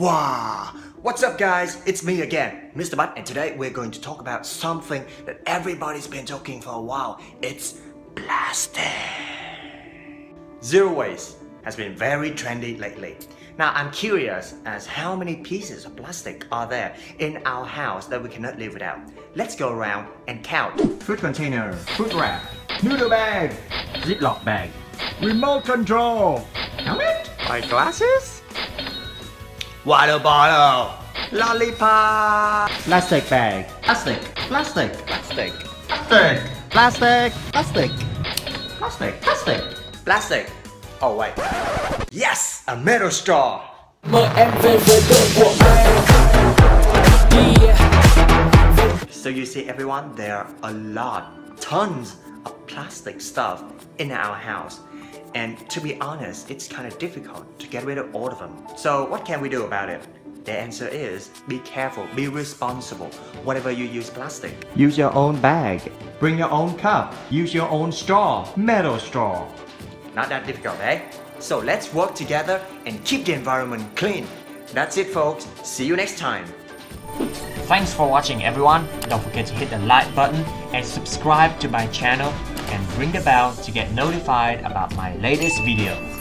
Wow! What's up guys? It's me again, Mr. Butt, and today we're going to talk about something that everybody's been talking for a while. It's plastic. Zero waste has been very trendy lately. Now I'm curious as how many pieces of plastic are there in our house that we cannot live without. Let's go around and count. Food container, food wrap, noodle bag, ziploc bag, remote control, helmet, eyeglasses, Water bottle, lollipop, plastic bag, plastic, plastic, plastic, plastic, plastic, plastic, plastic, plastic, plastic. Oh wait. Yes, a metal straw. So you see everyone, there are a lot, tons of plastic stuff in our house. And to be honest, it's kind of difficult to get rid of all of them. So what can we do about it? The answer is be careful, be responsible whenever you use plastic. Use your own bag, bring your own cup, use your own straw, metal straw. Not that difficult, eh? So let's work together and keep the environment clean. That's it folks, see you next time. Thanks for watching everyone. Don't forget to hit the like button and subscribe to my channel and ring the bell to get notified about my latest video.